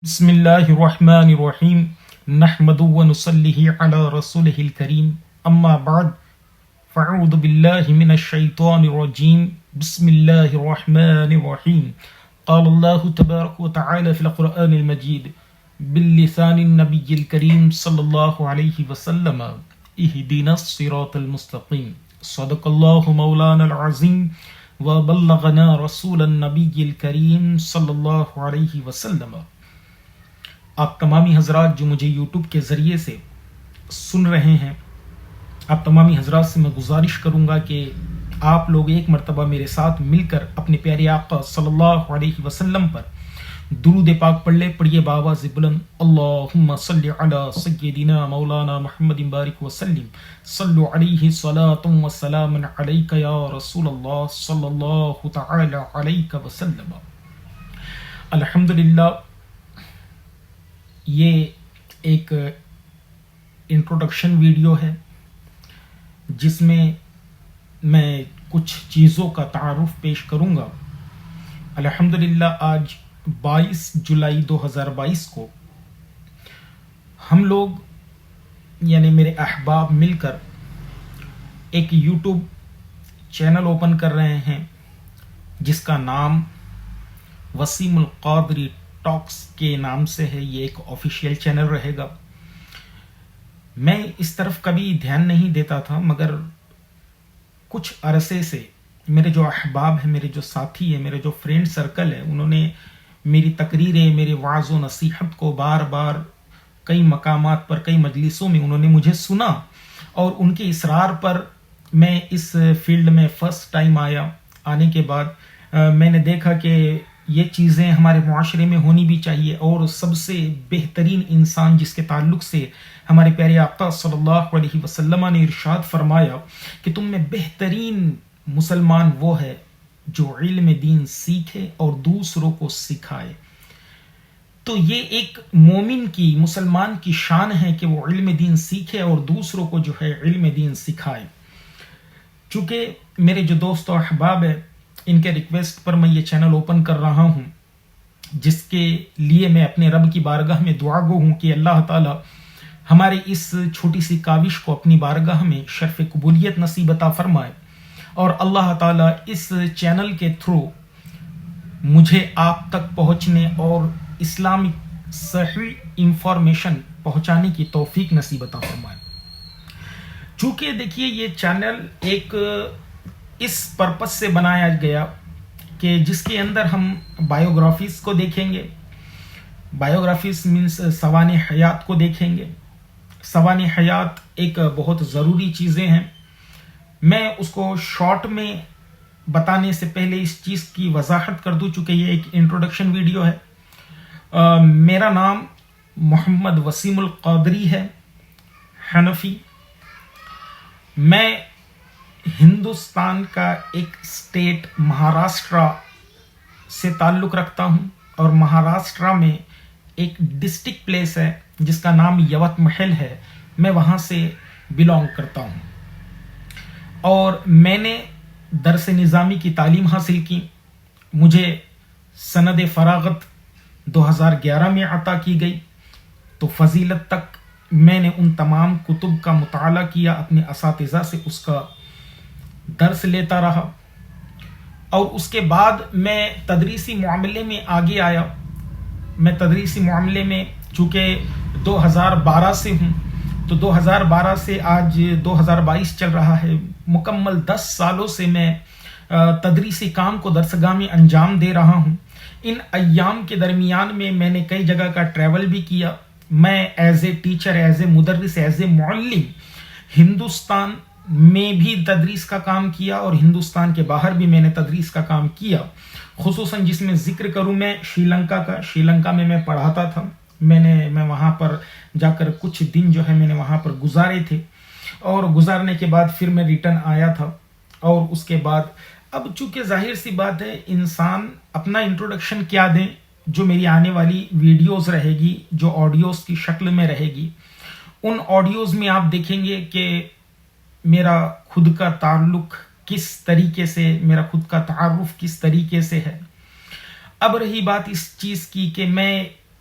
بسم اللہ الرحمن الرحیم نحمد و نصلی علی رسولہ الکریم اما بعد فاعوذ باللہ من الشیطان الرجیم بسم اللہ الرحمن الرحیم قال اللہ تبارک و تعالی فی القرآن المجید باللسان النبی الکریم صلی اللہ علیہ وسلم اہدنا الصراط المستقیم صدق اللہ مولانا العظیم وبلغنا رسول النبی الکریم صلی اللہ علیہ وسلم۔ آپ تمامی حضرات جو مجھے یوٹیوب کے ذریعے سے سن رہے ہیں، آپ تمامی حضرات سے میں گزارش کروں گا کہ آپ لوگ ایک مرتبہ میرے ساتھ مل کر اپنے پیارے آقا صلی اللہ علیہ وسلم پر درود پاک پڑھ لیں۔ پڑھیے بآواز بلند، اللہم صلی علی سیدنا مولانا محمد بارک وسلم، صلو علیہ صلاۃ و سلام علیک یا رسول اللہ صلی اللہ تعالی علیہ وسلم۔ الحمدللہ، یہ ایک انٹروڈکشن ویڈیو ہے جس میں کچھ چیزوں کا تعارف پیش کروں گا۔ الحمدللہ آج 22 جولائی 2022 کو ہم لوگ یعنی میرے احباب مل کر ایک یوٹیوب چینل اوپن کر رہے ہیں جس کا نام وسیم القادری ٹاکس کے نام سے ہے۔ یہ ایک آفیشیل چینل رہے گا۔ میں اس طرف کبھی دھیان نہیں دیتا تھا، مگر کچھ عرصے سے میرے جو احباب ہیں، میرے جو ساتھی ہیں، میرے جو فرینڈ سرکل ہے، انہوں نے میری تقریریں، میرے وعظ و نصیحت کو بار بار کئی مقامات پر، کئی مجلسوں میں انہوں نے مجھے سنا، اور ان کے اصرار پر میں اس فیلڈ میں فرسٹ ٹائم آیا۔ آنے کے بعد میں نے دیکھا کہ یہ چیزیں ہمارے معاشرے میں ہونی بھی چاہیے، اور سب سے بہترین انسان جس کے تعلق سے ہمارے پیارے آقا صلی اللہ علیہ وسلم نے ارشاد فرمایا کہ تم میں بہترین مسلمان وہ ہے جو علم دین سیکھے اور دوسروں کو سکھائے۔ تو یہ ایک مومن کی، مسلمان کی شان ہے کہ وہ علم دین سیکھے اور دوسروں کو جو ہے علم دین سکھائے۔ چونکہ میرے جو دوست و احباب ہیں، ان کے ریکویسٹ پر میں یہ چینل اوپن کر رہا ہوں، جس کے لیے میں اپنے رب کی بارگاہ میں دعا گو ہوں کہ اللہ تعالی ہماری اس چھوٹی سی کاوش کو اپنی بارگاہ میں شرف قبولیت نصیب عطا فرمائے، اور اللہ تعالی اس چینل کے تھرو مجھے آپ تک پہنچنے اور اسلامک صحیح انفارمیشن پہنچانے کی توفیق نصیب عطا فرمائے۔ چونکہ دیکھیے، یہ چینل ایک اس پرپس سے بنایا گیا کہ جس کے اندر ہم بایوگرافیز کو دیکھیں گے۔ بایوگرافیز مینس سوانح حیات کو دیکھیں گے۔ سوانح حیات ایک بہت ضروری چیزیں ہیں۔ میں اس کو شارٹ میں بتانے سے پہلے اس چیز کی وضاحت کر دوں، چونکہ یہ ایک انٹروڈکشن ویڈیو ہے۔ میرا نام محمد وسیم القادری ہے، حنفی۔ میں ہندوستان کا ایک اسٹیٹ مہاراشٹرا سے تعلق رکھتا ہوں، اور مہاراشٹرا میں ایک ڈسٹرکٹ پلیس ہے جس کا نام یوت محل ہے، میں وہاں سے بلانگ کرتا ہوں۔ اور میں نے درس نظامی کی تعلیم حاصل کی۔ مجھے سند فراغت 2011 میں عطا کی گئی، تو فضیلت تک میں نے ان تمام کتب کا مطالعہ کیا، اپنے اساتذہ سے اس کا درس لیتا رہا، اور اس کے بعد میں تدریسی معاملے میں آگے آیا۔ میں تدریسی معاملے میں چونکہ 2012 سے ہوں، تو 2012 سے آج 2022 چل رہا ہے، مکمل 10 سالوں سے میں تدریسی کام کو درسگاہ میں انجام دے رہا ہوں۔ ان ایام کے درمیان میں نے کئی جگہ کا ٹریول بھی کیا۔ میں as a teacher, as a مدرس، ایز اے معلم ہندوستان میں بھی تدریس کا کام کیا، اور ہندوستان کے باہر بھی میں نے تدریس کا کام کیا۔ خصوصاً جس میں ذکر کروں میں شری لنکا کا، شری لنکا میں پڑھاتا تھا۔ میں وہاں پر جا کر کچھ دن جو ہے میں نے وہاں پر گزارے تھے، اور گزارنے کے بعد پھر میں ریٹرن آیا تھا۔ اور اس کے بعد اب چونکہ ظاہر سی بات ہے، انسان اپنا انٹروڈکشن کیا دیں، جو میری آنے والی ویڈیوز رہے گی، جو آڈیوز کی شکل میں رہے گی، ان آڈیوز میں آپ دیکھیں گے کہ میرا خود کا تعلق کس طریقے سے، میرا خود کا تعارف کس طریقے سے ہے۔ اب رہی بات اس چیز کی کہ میں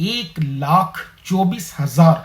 1,24,000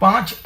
5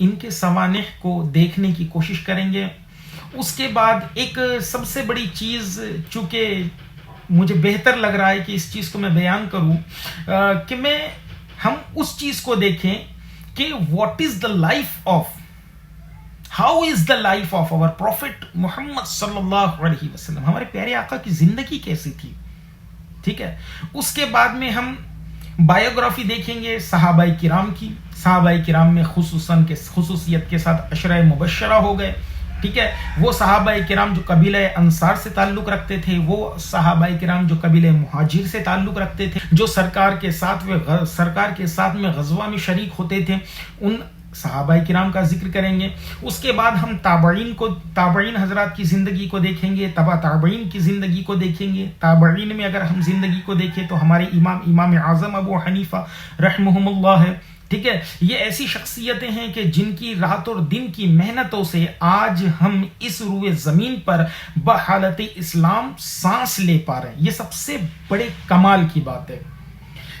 ان کے سوانح کو دیکھنے کی کوشش کریں گے. اس کے بعد ایک سب سے بڑی چیز، چونکہ مجھے بہتر لگ رہا ہے کہ اس چیز کو میں بیان کروں، کہ ہم اس چیز کو دیکھیں کہ what is the life of, how is the life of our prophet Muhammad صلی اللہ علیہ وسلم، ہمارے پیارے آقا کی زندگی کیسی تھی. ٹھیک ہے. اس کے بعد میں ہم بایوگرافی دیکھیں گے صحابہ کرام کی. صحابہ کرام میں خصوصیت کے ساتھ عشرہ مبشرہ ہو گئے. ٹھیک ہے. وہ صحابہ کرام جو قبیلہ انصار سے تعلق رکھتے تھے، وہ صحابہ کرام جو قبیلہ مہاجر سے تعلق رکھتے تھے، جو سرکار کے ساتھ میں غزوہ میں شریک ہوتے تھے، ان صحابہ کرام کا ذکر کریں گے. اس کے بعد ہم تابعین حضرات کی زندگی کو دیکھیں گے، تبع تابعین کی زندگی کو دیکھیں گے. تابعین میں اگر ہم زندگی کو دیکھیں تو ہمارے امام اعظم ابو حنیفہ رحمہم اللہ ہے. ٹھیک ہے. یہ ایسی شخصیتیں ہیں کہ جن کی رات اور دن کی محنتوں سے آج ہم اس روئے زمین پر بحالت اسلام سانس لے پا رہے ہیں. یہ سب سے بڑے کمال کی بات ہے.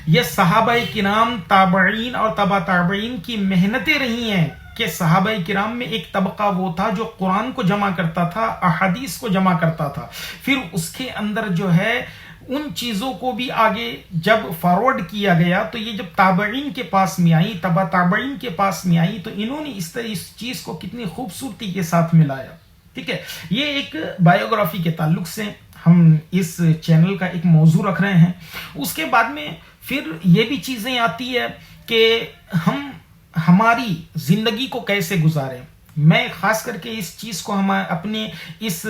یہ صحابہ کرام، تابعین اور تبع تابعین کی محنتیں رہی ہیں کہ صحابہ کرام میں ایک طبقہ وہ تھا جو قرآن کو جمع کرتا تھا، احادیث کو جمع کرتا تھا، پھر اس کے اندر جو ہے ان چیزوں کو بھی آگے جب فارورڈ کیا گیا تو یہ جب تابعین کے پاس میں آئی، تبع تابعین کے پاس میں آئی، تو انہوں نے اس چیز کو کتنی خوبصورتی کے ساتھ ملایا. ٹھیک ہے. یہ ایک بایوگرافی کے تعلق سے ہم اس چینل کا ایک موضوع رکھ رہے ہیں. اس کے بعد میں پھر یہ بھی چیزیں آتی ہے کہ ہم ہماری زندگی کو کیسے گزاریں. میں خاص کر کے اس چیز کو ہم اپنے اس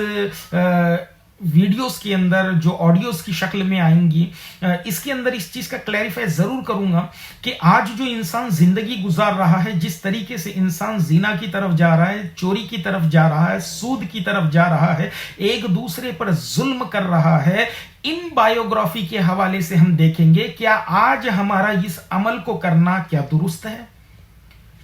ویڈیوز کے اندر جو آڈیوز کی شکل میں آئیں گی، اس کے اندر اس چیز کا کلیریفائی ضرور کروں گا کہ آج جو انسان زندگی گزار رہا ہے، جس طریقے سے انسان زنا کی طرف جا رہا ہے، چوری کی طرف جا رہا ہے، سود کی طرف جا رہا ہے، ایک دوسرے پر ظلم کر رہا ہے، ان بایوگرافی کے حوالے سے ہم دیکھیں گے کیا آج ہمارا اس عمل کو کرنا کیا درست ہے،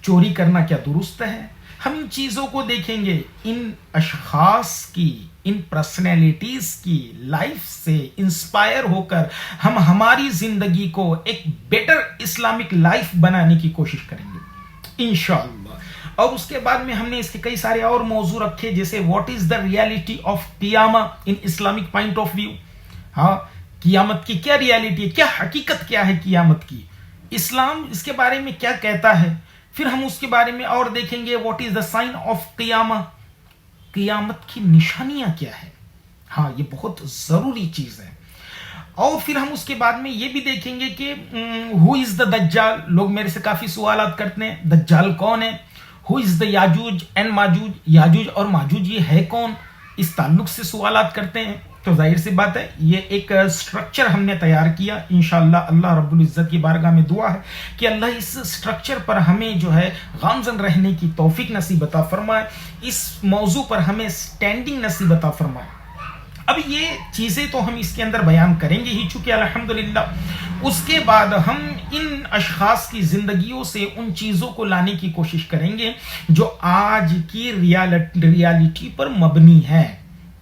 چوری کرنا کیا درست ہے. ہم ان چیزوں کو دیکھیں گے، ان اشخاص کی، ان پرسنالٹیز کی لائف سے انسپائر ہو کر ہم ہماری زندگی کو ایک بیٹر اسلامک لائف بنانے کی کوشش کریں گے انشاءاللہ. اور اس کے بعد میں ہم نے اس کے کئی سارے اور موضوع رکھے، جیسے what is the reality of Qiyamah in Islamic point of view. ہاں، قیامت کی کیا ریالٹی ہے، کیا حقیقت کیا ہے قیامت کی، اسلام اس کے بارے میں کیا کہتا ہے. پھر ہم اس کے بارے میں اور دیکھیں گے what is the sign of Qiyamah, قیامت کی نشانیاں کیا ہے. ہاں، یہ بہت ضروری چیز ہے. اور پھر ہم اس کے بعد میں یہ بھی دیکھیں گے کہ ہو از دا دجال. لوگ میرے سے کافی سوالات کرتے ہیں دجال کون ہے، ہو از دا یاجوج اینڈ ماجوج، یاجوج اور ماجوج یہ ہے کون، اس تعلق سے سوالات کرتے ہیں. تو ظاہر سی بات ہے یہ ایک سٹرکچر ہم نے تیار کیا. انشاءاللہ اللہ رب العزت کی بارگاہ میں دعا ہے کہ اللہ اس سٹرکچر پر ہمیں جو ہے گامزن رہنے کی توفیق نصیب عطا فرمائے، اس موضوع پر ہمیں سٹینڈنگ نصیب عطا فرمائے. اب یہ چیزیں تو ہم اس کے اندر بیان کریں گے ہی چونکہ الحمدللہ. اس کے بعد ہم ان اشخاص کی زندگیوں سے ان چیزوں کو لانے کی کوشش کریں گے جو آج کی ریالٹی پر مبنی ہے.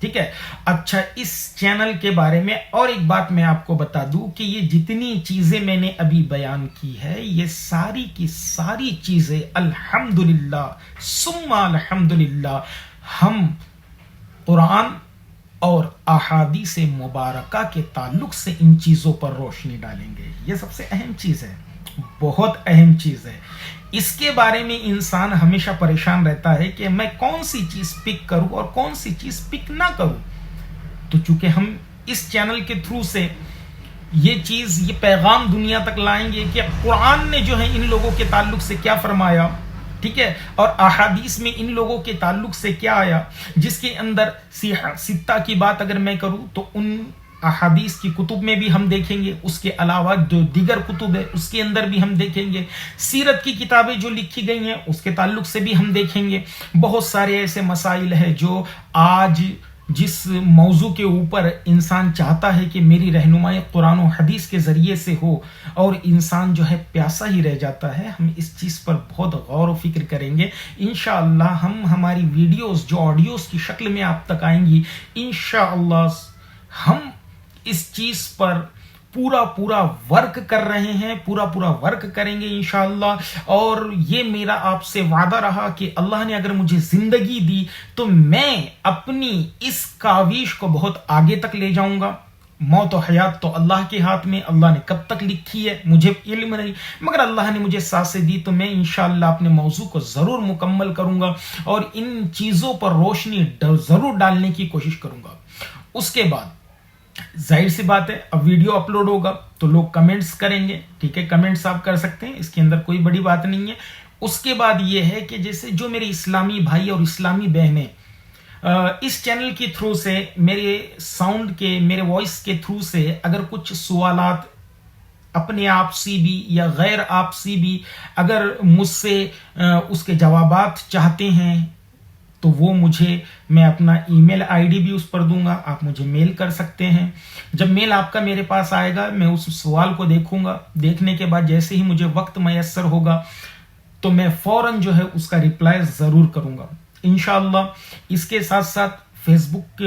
ٹھیک ہے. اچھا، اس چینل کے بارے میں اور ایک بات میں آپ کو بتا دوں کہ یہ جتنی چیزیں میں نے ابھی بیان کی ہے، یہ ساری کی ساری چیزیں الحمدللہ ثم الحمدللہ ہم قرآن اور احادیث مبارکہ کے تعلق سے ان چیزوں پر روشنی ڈالیں گے. یہ سب سے اہم چیز ہے، بہت اہم چیز ہے. اس کے بارے میں انسان ہمیشہ پریشان رہتا ہے کہ میں کون سی چیز پک کروں اور کون سی چیز پک نہ کروں. تو چونکہ ہم اس چینل کے تھرو سے یہ پیغام دنیا تک لائیں گے کہ قرآن نے جو ہے ان لوگوں کے تعلق سے کیا فرمایا، ٹھیک ہے، اور احادیث میں ان لوگوں کے تعلق سے کیا آیا، جس کے اندر ستہ کی بات اگر میں کروں تو ان احادیث کی کتب میں بھی ہم دیکھیں گے، اس کے علاوہ جو دیگر کتب ہے اس کے اندر بھی ہم دیکھیں گے، سیرت کی کتابیں جو لکھی گئی ہیں اس کے تعلق سے بھی ہم دیکھیں گے. بہت سارے ایسے مسائل ہیں جو آج جس موضوع کے اوپر انسان چاہتا ہے کہ میری رہنمائی قرآن و حدیث کے ذریعے سے ہو اور انسان جو ہے پیاسا ہی رہ جاتا ہے، ہم اس چیز پر بہت غور و فکر کریں گے. انشاءاللہ ہم ہماری ویڈیوز جو آڈیوز کی شکل میں آپ تک آئیں گی، انشاءاللہ ہم اس چیز پر پورا ورک کر رہے ہیں، پورا ورک کریں گے انشاءاللہ. اور یہ میرا آپ سے وعدہ رہا کہ اللہ نے اگر مجھے زندگی دی تو میں اپنی اس کاوش کو بہت آگے تک لے جاؤں گا. موت و حیات تو اللہ کے ہاتھ میں، اللہ نے کب تک لکھی ہے مجھے علم نہیں، مگر اللہ نے مجھے سانسیں دی تو میں انشاءاللہ اپنے موضوع کو ضرور مکمل کروں گا اور ان چیزوں پر روشنی ضرور ڈالنے کی کوشش کروں گا. اس کے بعد ظاہر سی بات ہے اب ویڈیو اپلوڈ ہوگا تو لوگ کمنٹس کریں گے، ٹھیک ہے، کمنٹس آپ کر سکتے ہیں، اس کے اندر کوئی بڑی بات نہیں ہے. اس کے بعد یہ ہے کہ جیسے جو میرے اسلامی بھائی اور اسلامی بہنیں اس چینل کے تھرو سے میرے ساؤنڈ کے، میرے وائس کے تھرو سے اگر کچھ سوالات اپنے آپ سے بھی یا غیر آپ سے بھی اگر مجھ سے اس کے جوابات چاہتے ہیں تو وہ میں اپنا ای میل آئی ڈی بھی اس پر دوں گا، آپ مجھے میل کر سکتے ہیں. جب میل آپ کا میرے پاس آئے گا میں اس سوال کو دیکھوں گا، دیکھنے کے بعد جیسے ہی مجھے وقت میسر ہوگا تو میں فوراً جو ہے اس کا ریپلائی ضرور کروں گا انشاءاللہ. اس کے ساتھ ساتھ فیس بک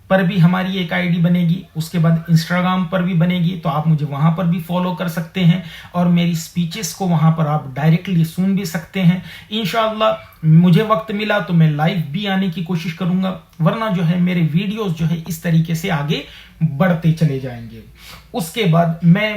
پر بھی ہماری ایک آئی ڈی بنے گی، اس کے بعد انسٹاگرام پر بھی بنے گی، تو آپ مجھے وہاں پر بھی فالو کر سکتے ہیں اور میری سپیچز کو وہاں پر آپ ڈائریکٹلی سن بھی سکتے ہیں انشاءاللہ. مجھے وقت ملا تو میں لائیو بھی آنے کی کوشش کروں گا، ورنہ جو ہے میرے ویڈیوز جو ہے اس طریقے سے آگے بڑھتے چلے جائیں گے. اس کے بعد میں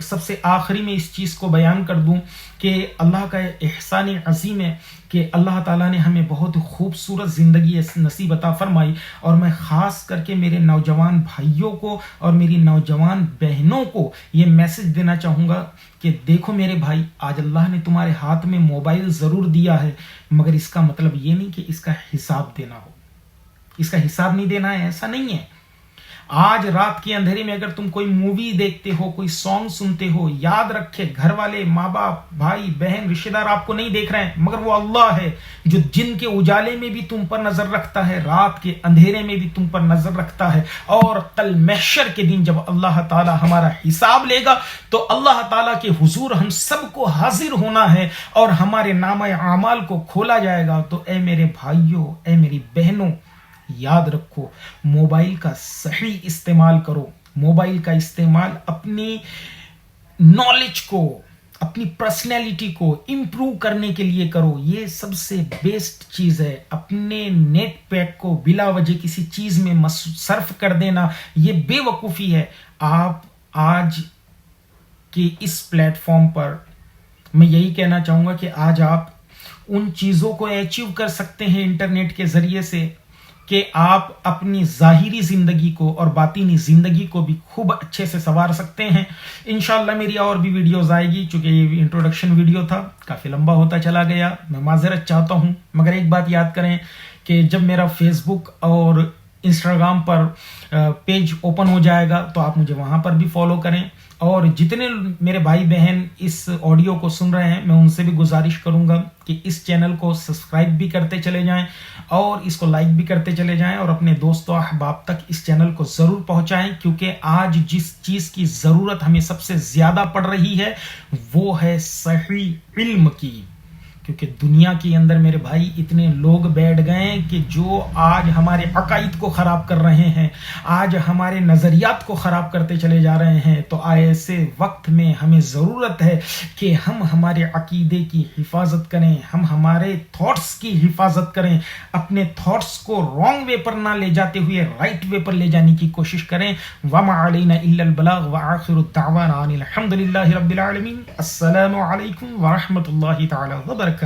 سب سے آخری میں اس چیز کو بیان کر دوں کہ اللہ کا احسان عظیم ہے کہ اللہ تعالیٰ نے ہمیں بہت خوبصورت زندگی نصیب عطا فرمائی، اور میں خاص کر کے میرے نوجوان بھائیوں کو اور میری نوجوان بہنوں کو یہ میسج دینا چاہوں گا کہ دیکھو میرے بھائی، آج اللہ نے تمہارے ہاتھ میں موبائل ضرور دیا ہے، مگر اس کا مطلب یہ نہیں کہ اس کا حساب دینا ہو، اس کا حساب نہیں دینا ہے، ایسا نہیں ہے. آج رات کے اندھیرے میں اگر تم کوئی مووی دیکھتے ہو، کوئی سانگ سنتے ہو، یاد رکھے گھر والے، ماں باپ، بھائی بہن، رشتہ دار آپ کو نہیں دیکھ رہے ہیں، مگر وہ اللہ ہے جو جن کے اجالے میں بھی تم پر نظر رکھتا ہے، رات کے اندھیرے میں بھی تم پر نظر رکھتا ہے. اور کل محشر کے دن جب اللہ تعالی ہمارا حساب لے گا تو اللہ تعالی کے حضور ہم سب کو حاضر ہونا ہے اور ہمارے نامہ اعمال کو کھولا جائے گا. تو اے میرے بھائیوں، اے میری بہنوں، یاد رکھو موبائل کا صحیح استعمال کرو. موبائل کا استعمال اپنی نالج کو، اپنی پرسنالٹی کو امپروو کرنے کے لیے کرو. یہ سب سے بیسٹ چیز ہے. اپنے نیٹ پیک کو بلا وجہ کسی چیز میں صرف کر دینا یہ بے وقوفی ہے. آپ آج کے اس پلیٹ فارم پر میں یہی کہنا چاہوں گا کہ آج آپ ان چیزوں کو اچیو کر سکتے ہیں انٹرنیٹ کے ذریعے سے کہ آپ اپنی ظاہری زندگی کو اور باطینی زندگی کو بھی خوب اچھے سے سنوار سکتے ہیں. انشاءاللہ میری اور بھی ویڈیوز آئے گی، چونکہ یہ انٹروڈکشن ویڈیو تھا، کافی لمبا ہوتا چلا گیا، میں معذرت چاہتا ہوں. مگر ایک بات یاد کریں کہ جب میرا فیس بک اور انسٹاگرام پر پیج اوپن ہو جائے گا تو آپ مجھے وہاں پر بھی فالو کریں. اور جتنے میرے بھائی بہن اس آڈیو کو سن رہے ہیں میں ان سے بھی گزارش کروں گا کہ اس چینل کو سبسکرائب بھی کرتے چلے جائیں اور اس کو لائک بھی کرتے چلے جائیں اور اپنے دوست و احباب تک اس چینل کو ضرور پہنچائیں، کیونکہ آج جس چیز کی ضرورت ہمیں سب سے زیادہ پڑ رہی ہے وہ ہے صحیح علم کی. کیونکہ دنیا کے اندر میرے بھائی اتنے لوگ بیٹھ گئے کہ جو آج ہمارے عقائد کو خراب کر رہے ہیں، آج ہمارے نظریات کو خراب کرتے چلے جا رہے ہیں. تو ایسے وقت میں ہمیں ضرورت ہے کہ ہم ہمارے عقیدے کی حفاظت کریں، ہم ہمارے تھاٹس کی حفاظت کریں، اپنے تھاٹس کو رانگ وے پر نہ لے جاتے ہوئے رائٹ وے پر لے جانے کی کوشش کریں. وما علینا الا البلاغ وآخر الدعوانا ان الحمد للہ رب العالمین. السلام علیکم ورحمۃ اللہ تعالی وبرکاتہ.